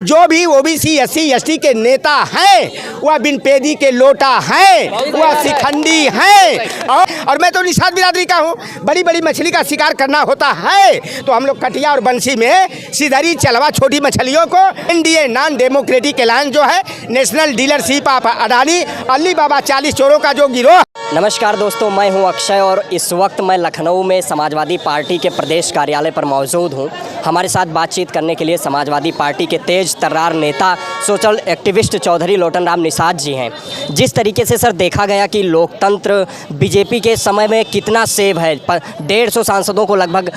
जो भी OBC SC ST के नेता हैं वह बिन पेदी के लोटा हैं, वह शिखंडी हैं। और मैं तो निषाद बिरादरी का हूँ। बड़ी बड़ी मछली का शिकार करना होता है तो हम लोग कटिया और बंसी में सीधरी चलवा छोटी मछलियों को एनडीए नॉन डेमोक्रेटिक एलायंस जो है national dealership of Adani Ali Baba 40 चोरों का जो गिरोह। नमस्कार दोस्तों, मैं हूं अक्षय और इस वक्त मैं लखनऊ में समाजवादी पार्टी के प्रदेश कार्यालय पर मौजूद हूं। हमारे साथ बातचीत करने के लिए समाजवादी पार्टी के तेज तर्रार नेता सोशल एक्टिविस्ट चौधरी लोटन राम निषाद जी हैं। जिस तरीके से सर देखा गया कि लोकतंत्र बीजेपी के समय में कितना सेव है, 150 सांसदों को लगभग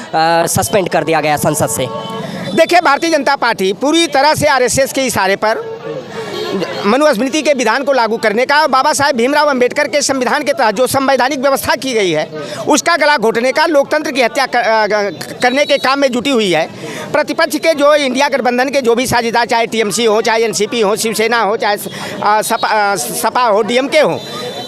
सस्पेंड कर दिया गया संसद से। देखिए, भारतीय जनता पार्टी पूरी तरह से आरएसएस के इशारे पर मनुस्मृति के विधान को लागू करने का, बाबा साहेब भीमराव अंबेडकर के संविधान के तहत जो संवैधानिक व्यवस्था की गई है उसका गला घोटने का, लोकतंत्र की हत्या करने के काम में जुटी हुई है। प्रतिपक्ष के जो इंडिया गठबंधन के जो भी साझेदार, चाहे टीएमसी हो, चाहे एनसीपी हो, शिवसेना हो, चाहे सपा हो, डीएमके हो,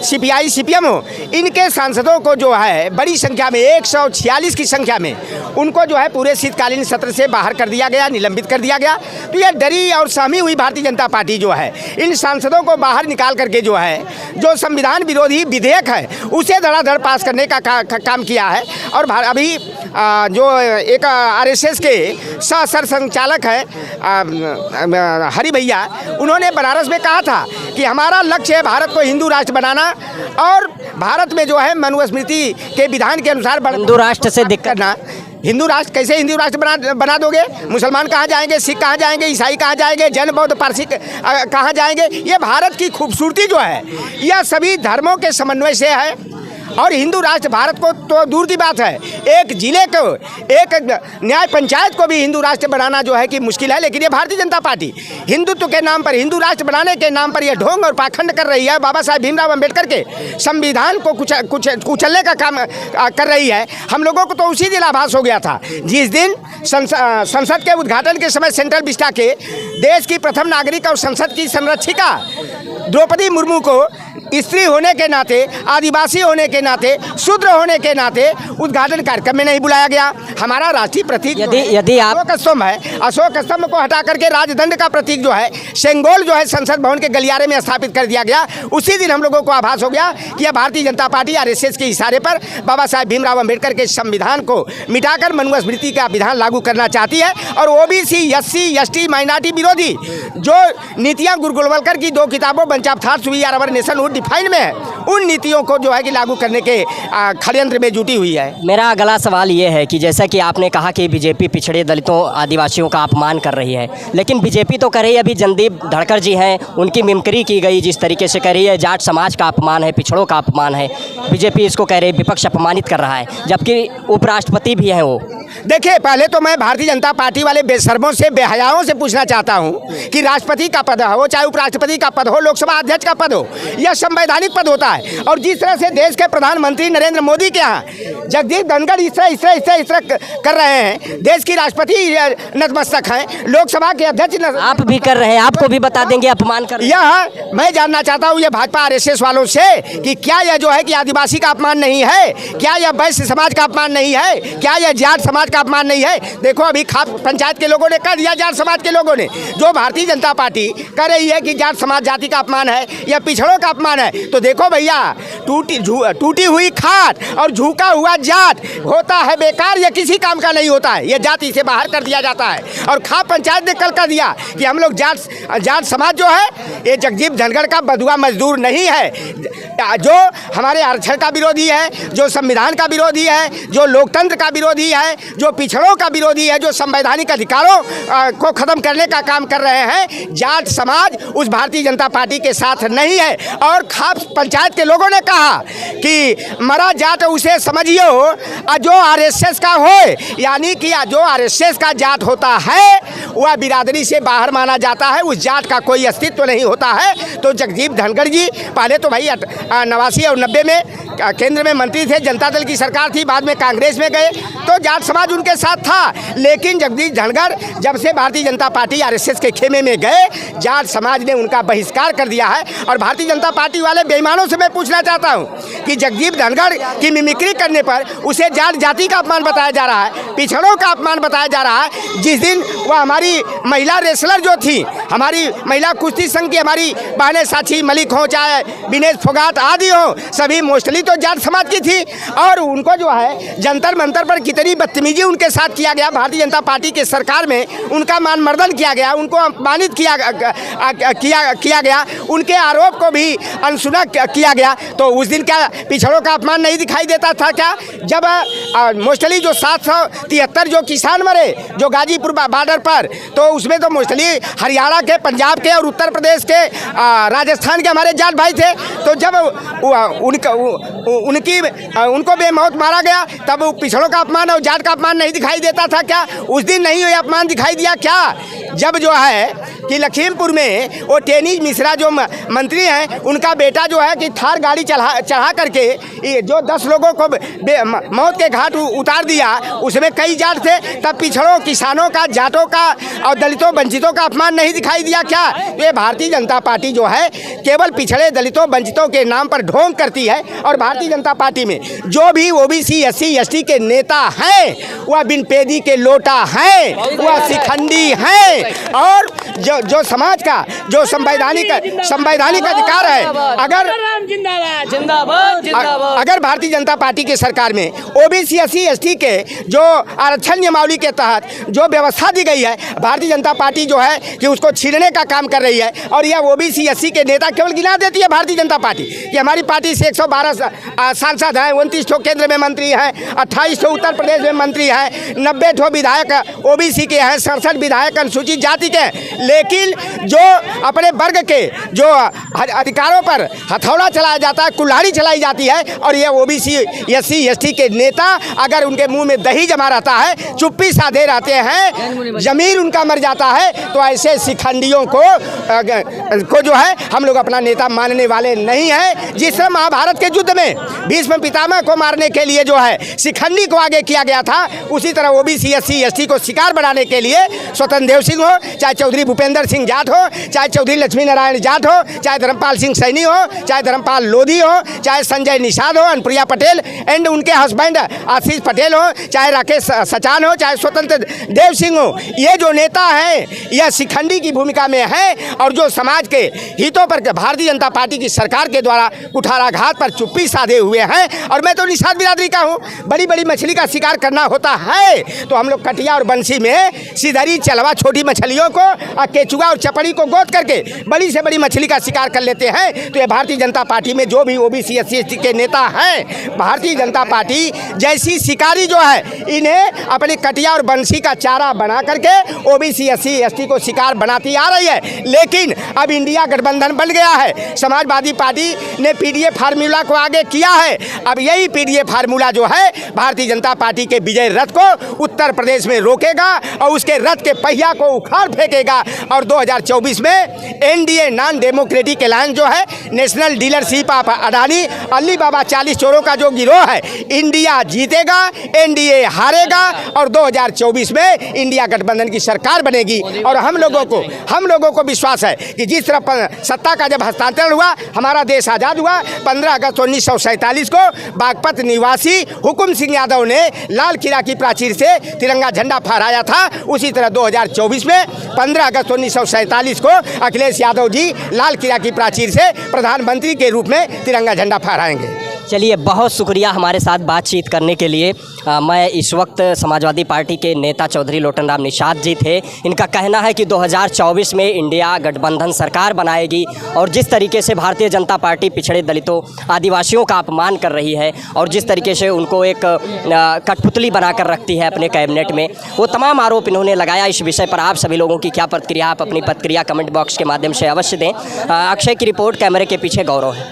सीपीआई सीपीएम हो, इनके सांसदों को जो है बड़ी संख्या में 146 की संख्या में उनको जो है पूरे शीतकालीन सत्र से बाहर कर दिया गया, निलंबित कर दिया गया। तो ये डरी और सहमी हुई भारतीय जनता पार्टी जो है इन सांसदों को बाहर निकाल करके जो है जो संविधान विरोधी विधेयक है उसे धड़ाधड़ पास करने का काम किया है। और अभी जो एक आरएसएस के सह संचालक है हरि भैया, उन्होंने बनारस में कहा था कि हमारा लक्ष्य है भारत को हिंदू राष्ट्र बनाना और भारत में जो है मनुस्मृति के विधान के अनुसार हिंदू राष्ट्र से दिक्कत करना। हिंदू राष्ट्र कैसे हिंदू राष्ट्र बना दोगे? मुसलमान कहाँ जाएंगे, सिख कहाँ जाएंगे, ईसाई कहाँ जाएंगे, जैन बौद्ध पारसी कहाँ जाएंगे? ये भारत की खूबसूरती जो है यह सभी धर्मों के समन्वय से है। और हिंदू राष्ट्र भारत को तो दूर की बात है, एक जिले को, एक न्याय पंचायत को भी हिंदू राष्ट्र बनाना जो है कि मुश्किल है। लेकिन ये भारतीय जनता पार्टी हिंदुत्व के नाम पर, हिंदू राष्ट्र बनाने के नाम पर यह ढोंग और पाखंड कर रही है। बाबा साहेब भीमराव अंबेडकर के संविधान को कुचलने का काम कर रही है। हम लोगों को तो उसी दिन आभास हो गया था जिस दिन संसद के उद्घाटन के समय सेंट्रल विस्टा के देश की प्रथम नागरिक और संसद की संरक्षिका द्रौपदी मुर्मू को स्त्री होने के नाते, आदिवासी होने के नाते, शूद्र होने के नाते उद्घाटन कार्यक्रम में नहीं बुलाया गया। हमारा राष्ट्रीय प्रतीक यदि आप अशोक स्तंभ है, अशोक स्तंभ को हटा करके राजदंड का प्रतीक जो है सेंगोल जो है संसद भवन के गलियारे में स्थापित कर दिया गया। उसी दिन हम लोगों को आभास हो गया कि यह भारतीय जनता पार्टी आरएसएस के इशारे पर बाबा साहेब भीमराव अंबेडकर के संविधान को मिटाकर मनुस्मृति का विधान लागू करना चाहती है। और ओबीसी एससी एसटी माइनॉरिटी विरोधी जो नीतियाँ गुरु गोलवलकर की 2 किताबों bunch of thoughts we or our nationhood define में है, उन नीतियों को जो है कि लागू करने के षड्यंत्र में जुटी हुई है। मेरा अगला सवाल ये है कि जैसा कि आपने कहा कि बीजेपी पिछड़े दलितों आदिवासियों का अपमान कर रही है, लेकिन बीजेपी तो कर रही है, अभी जनदीप धड़कर जी हैं, उनकी मिमिक्री की गई जिस तरीके से कर रही है, जाट समाज का अपमान है, पिछड़ों का अपमान है, बीजेपी इसको कह रही है, विपक्ष अपमानित कर रहा है, जबकि उपराष्ट्रपति भी हैं वो। देखिए, पहले तो मैं भारतीय जनता पार्टी वाले बेशर्मों से, बेहयाओं से पूछना चाहता हूं कि राष्ट्रपति का पद हो, चाहे उपराष्ट्रपति का पद हो, लोकसभा अध्यक्ष का पद हो, यह संवैधानिक पद होता है। और जिस तरह से देश के प्रधानमंत्री नरेंद्र मोदी के यहाँ जगदीप धनखड़ इस तरह कर रहे हैं, देश की राष्ट्रपति नतमस्तक हैं, लोकसभा के अध्यक्ष आप भी कर रहे हैं, आपको भी बता देंगे अपमान कर। यह मैं जानना चाहता हूँ ये भाजपा आरएसएस वालों से कि क्या यह जो है कि आदिवासी का अपमान नहीं है, क्या यह वैश्य समाज का अपमान नहीं है, क्या यह जाट समाज का अपमान नहीं है? देखो, अभी खाप पंचायत के लोगों ने कह दिया, जाट समाज के लोगों ने, जो भारतीय जनता पार्टी कह रही है कि जाट समाज जाति का अपमान है या पिछड़ों का अपमान है, तो देखो भैया, टूटी हुई खाट और झुका हुआ जाट होता है बेकार, यह किसी काम का नहीं होता है, यह जाति से बाहर कर दिया जाता है। और खाप पंचायत ने कल कह दिया कि हम लोग जाट समाज जो है ये जगदीप धनखड़ का बधुआ मजदूर नहीं है, जो हमारे आरक्षण का विरोधी है, जो संविधान का विरोधी है, जो लोकतंत्र का विरोधी है, जो पिछड़ों का विरोधी है, जो संवैधानिक अधिकारों को खत्म करने का काम कर रहे हैं। जाट समाज उस भारतीय जनता पार्टी के साथ नहीं है। और खाप पंचायत के लोगों ने कहा कि मरा जाट उसे समझियो जो आरएसएस का हो, यानी कि जो आरएसएस का जाट होता है वह बिरादरी से बाहर माना जाता है, उस जाट का कोई अस्तित्व नहीं होता है। तो जगदीप धनखड़ जी पहले तो भाई 89 और 90 में केंद्र में मंत्री थे, जनता दल की सरकार थी, बाद में कांग्रेस में गए, तो जाट समाज उनके साथ था, लेकिन जगदीश धनखड़ जब से भारतीय जनता पार्टी आरएसएस के खेमे में गए, जाट समाज ने उनका बहिष्कार कर दिया है। और भारतीय जनता पार्टी वाले बेईमानों से मैं पूछना चाहता हूं कि जगदीश धनखड़ की मिमिक्री करने पर उसे जाट जाति का अपमान बताया जा रहा है, पिछड़ों का अपमान बताया जा रहा है। जिस दिन वह हमारी महिला रेसलर जो थी, हमारी महिला कुश्ती संघ की हमारी बहनें साक्षी मलिक हो, चाहे विनेश फोगाट आदि हो, सभी मोस्टली तो जाट समाज की थी। और उनको जो है जंतर मंतर पर कितनी बदतमीजी उनके साथ किया गया, भारतीय जनता पार्टी के सरकार में उनका मान मर्दन किया गया, उनको अपमानित किया गया, उनके आरोप को भी अनसुना किया गया। तो उस दिन क्या पिछड़ों का अपमान नहीं दिखाई देता था क्या? जब मोस्टली जो 773 जो किसान मरे जो गाजीपुर बॉर्डर पर, तो उसमें तो मोस्टली हरियाणा के, पंजाब के और उत्तर प्रदेश के, राजस्थान के हमारे जाट भाई थे। तो जब उनको बेमौत मारा गया, तब पिछड़ों का अपमान और जाट का अपमान नहीं दिखाई देता था क्या? उस दिन नहीं हुआ अपमान दिखाई दिया क्या? जब जो है कि लखीमपुर में वो टेनिज मिश्रा जो मंत्री हैं, उनका बेटा जो है कि थार गाड़ी चढ़ा करके जो 10 लोगों को मौत के घाट उतार दिया, उसमें कई जाट थे। तब पिछड़ों, किसानों का, जाटों का और दलितों वंचितों का अपमान नहीं दिखाई दिया क्या? ये भारतीय जनता पार्टी जो है केवल पिछड़े दलितों वंचितों के नाम पर ढोंग करती है। और भारतीय जनता पार्टी में जो भी ओबीसी एससी एसटी के नेता हैं, वह बिन पेदी के लोटा हैं, वह शिखंडी हैं। और जो समाज का जो संवैधानिक अधिकार है, अगर भारतीय जनता पार्टी की सरकार में ओबीसी एससी एसटी के जो आरक्षण नियमावली के तहत जो व्यवस्था दी गई है, भारतीय जनता पार्टी जो है कि उसको छीनने का काम कर रही है। और यह ओबीसी एससी के नेता केवल गिना देती है भारतीय जनता पार्टी कि हमारी पार्टी से 112 सांसद हैं, 29 ठो केंद्र में मंत्री हैं, 28 ठो उत्तर प्रदेश में मंत्री हैं, 90 ठो विधायक ओबीसी के हैं, 67 विधायक अनुसूचित जाति के। लेकिन जो अपने वर्ग के जो अधिकारों पर हथौड़ा चलाया जाता है, कुल्हाड़ी चलाई जाती है, और ये ओबीसी एससी एसटी के नेता अगर उनके मुंह में दही जमा रहता है, चुप्पी साधे रहते हैं, जमीर उनका मर जाता है, तो ऐसे शिखंडियों को जो है हम लोग अपना नेता मानने वाले नहीं हैं। जिस तरह महाभारत के युद्ध में भीष्म पितामह को मारने के लिए जो है शिखंडी को आगे किया गया था, उसी तरह ओबीसी एससी एसटी को शिकार बनाने के लिए स्वतंत्र देव सिंह हो, चाहे चौधरी भूपेंद्र सिंह जाट हो, चाहे चौधरी लक्ष्मी नारायण जाट हो, चाहे धर्मपाल सिंह सैनी हो, चाहे धर्मपाल लोधी हो, चाहे संजय निषाद हो, अनुप्रिया पटेल एंड उनके हस्बैंड आशीष पटेल हो, चाहे राकेश सचान हो, चाहे स्वतंत्र देव सिंह हो, ये जो नेता हैं यह शिखंडी की भूमिका में है। और जो समाज के हितों पर भारतीय जनता पार्टी की सरकार के द्वारा कुठाराघात पर चुप्पी साधे हुए हैं। और मैं तो निषाद बिरादरी का हूँ, बड़ी बड़ी मछली का शिकार करना होता है तो हम लोग कटिया और बंसी में सिधरी चलवा छोटी मछलियों को और केचुआ और चपड़ी को गोद करके बड़ी से बड़ी मछली का शिकार कर लेते हैं। तो ये भारतीय जनता पार्टी में जो भी ओबीसी एससी एसटी के नेता हैं, भारतीय जनता पार्टी जैसी शिकारी जो है इन्हें अपनी कटिया और बंसी का चारा बना करके ओबीसी एससी एसटी को शिकार बनाती आ रही है। लेकिन अब इंडिया गठबंधन बन गया है, समाजवादी पार्टी ने पीडीए फार्मूला को आगे किया है। अब यही पीडीए फार्मूला जो है भारतीय जनता पार्टी के विजय रथ को उत्तर प्रदेश में रोकेगा और उसके रथ के पहिया को उखाड़ फेंकेगा। और 2024 में एनडीए नॉन डेमोक्रेटिक अलायंस जो है, national dealership of Adani Ali Baba 40 चोरों का जो गिरोह है, इंडिया जीतेगा, एनडीए हारेगा और 2024 में इंडिया गठबंधन की सरकार बनेगी। और हम लोगों को विश्वास है कि जिस तरह सत्ता का जब हस्तांतरण हुआ, हमारा देश आज़ाद हुआ, 15 अगस्त 1947 को बागपत निवासी हुकुम सिंह यादव ने लाल किला की प्राचीर से तिरंगा झंडा फहराया था, उसी तरह 2024 में 15 अगस्त 1947 को अखिलेश यादव जी लाल किला की प्राचीर से प्रधानमंत्री के रूप में तिरंगा झंडा फहराएंगे। चलिए, बहुत शुक्रिया हमारे साथ बातचीत करने के लिए। मैं इस वक्त समाजवादी पार्टी के नेता चौधरी लोटन राम निषाद जी थे। इनका कहना है कि 2024 में इंडिया गठबंधन सरकार बनाएगी और जिस तरीके से भारतीय जनता पार्टी पिछड़े दलितों आदिवासियों का अपमान कर रही है और जिस तरीके से उनको एक कठपुतली बनाकर रखती है अपने कैबिनेट में, वो तमाम आरोप इन्होंने लगाया। इस विषय पर आप सभी लोगों की क्या प्रतिक्रिया, आप अपनी प्रतिक्रिया कमेंट बॉक्स के माध्यम से अवश्य दें। अक्षय की रिपोर्ट, कैमरे के पीछे गौरव है।